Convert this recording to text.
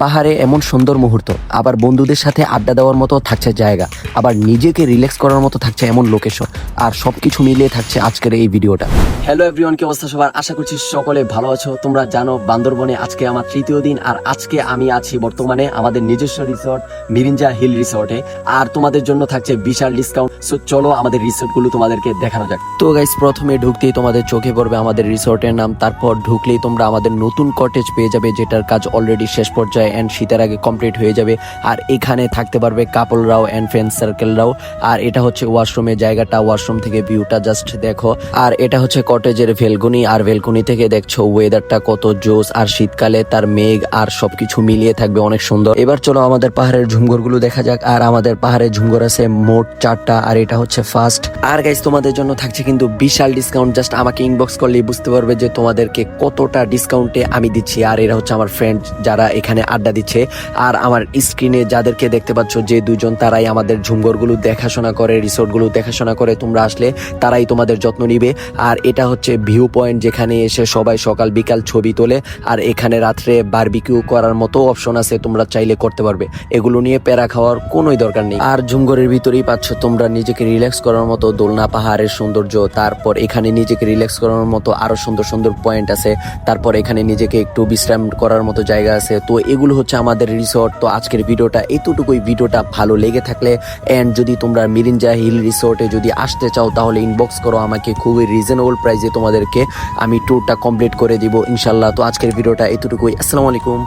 পাহাড়ে এমন সুন্দর মুহূর্ত, আবার বন্ধুদের সাথে আড্ডা দেওয়ার মতো থাকছে জায়গা, আবার নিজেকে রিল্যাক্স করার মতো থাকছে এমন লোকেশন, আর সবকিছু মিলিয়ে থাকছে আজকের এই ভিডিওটা। হ্যালো এভরিওয়ান, কি অবস্থা সবার? আশা করছি সকলে ভালো আছো। তোমরা জানো বান্দরবনে আজকে আমার তৃতীয় দিন, আর আজকে আমি আছি বর্তমানে আমাদের নিজস্ব রিসোর্ট মিরিঞ্জা হিল রিসোর্টে, আর তোমাদের জন্য থাকছে বিশাল ডিসকাউন্ট। সো চলো আমাদের রিসোর্টগুলো তোমাদেরকে দেখানো যাক। তো গাইস, প্রথমে ঢুকতেই তোমাদের চোখে পড়বে আমাদের রিসোর্টের নাম, তারপর ঢুকলেই তোমরা আমাদের নতুন কটেজ পেয়ে যাবে, যেটার কাজ অলরেডি শেষ পর্যায়ে এন্ড শীতের আগে কমপ্লিট হয়ে যাবে। আর এখানে থাকতে পারবে কাপলরাও এন্ড ফ্রেন্ড সার্কেলরাও। আর এটা হচ্ছে ওয়াশরুমের জায়গাটা, ওয়াশরুম থেকে ভিউটা জাস্ট দেখো। আর এটা হচ্ছে কটেজের ভেলকনি, আর ভেলকনি থেকে দেখছো ওয়েদারটা কত জোস, আর শীতকালে তার মেঘ আর সবকিছু মিলিয়ে থাকবে অনেক সুন্দর। এবার চলো আমাদের পাহাড়ের ঝুমঘরগুলো দেখা যাক। আর আমাদের পাহাড়ের ঝুমঘর আছে মোট 4টা, আর এটা হচ্ছে ফার্স্ট। আর গাইস, তোমাদের জন্য থাকছে কিন্তু বিশাল ডিসকাউন্ট। জাস্ট আমাকে ইনবক্স করলেই বুঝতে পারবে যে তোমাদেরকে কতটা ডিসকাউন্টে আমি দিচ্ছি। আর এরা হচ্ছে আমার ফ্রেন্ড যারা এখানে আড্ডা দিচ্ছে। আর আমার স্ক্রিনে যাদেরকে দেখতে পাচ্ছ যে দুজন, তারাই আমাদের ঝুমঘরগুলো দেখাশোনা করে, রিসোর্টগুলো দেখাশোনা করে। তোমরা আসলে তারাই তোমাদের যত্ন নিবে। আর এটা হচ্ছে ভিউ পয়েন্ট, যেখানে এসে সবাই সকাল বিকাল ছবি তোলে। আর এখানে রাত্রে বারবিকিউ করার মতো অপশন আছে, তোমরা চাইলে করতে পারবে। এগুলো নিয়ে প্যারা খাওয়ার কোনোই দরকার নেই। আর ঝুমঘরের ভিতরেই পাচ্ছ তোমরা নিজেকে রিল্যাক্স করার মতো দোলনা, পাহাড়ের সৌন্দর্য। তারপর এখানে নিজেকে রিল্যাক্স করার মতো আরো সুন্দর সুন্দর পয়েন্ট আছে। তারপর এখানে নিজেকে একটু বিশ্রাম করার মতো জায়গা আছে। তো এগুলো হচ্ছে আমাদের রিসোর্ট। তো আজকের ভিডিওটা এতটুকুই। ভিডিওটা ভালো লেগে থাকলে এন্ড যদি তোমরা মিরিঞ্জা হিল রিসোর্টে যদি আসতে চাও, তাহলে ইনবক্স করো আমাকে। খুবই রিজনেবল প্রাইসে তোমাদেরকে আমি ট্যুরটা কমপ্লিট করে দিব ইনশাল্লাহ। তো আজকের ভিডিওটা এতটুকুই। আসসালামু আলাইকুম।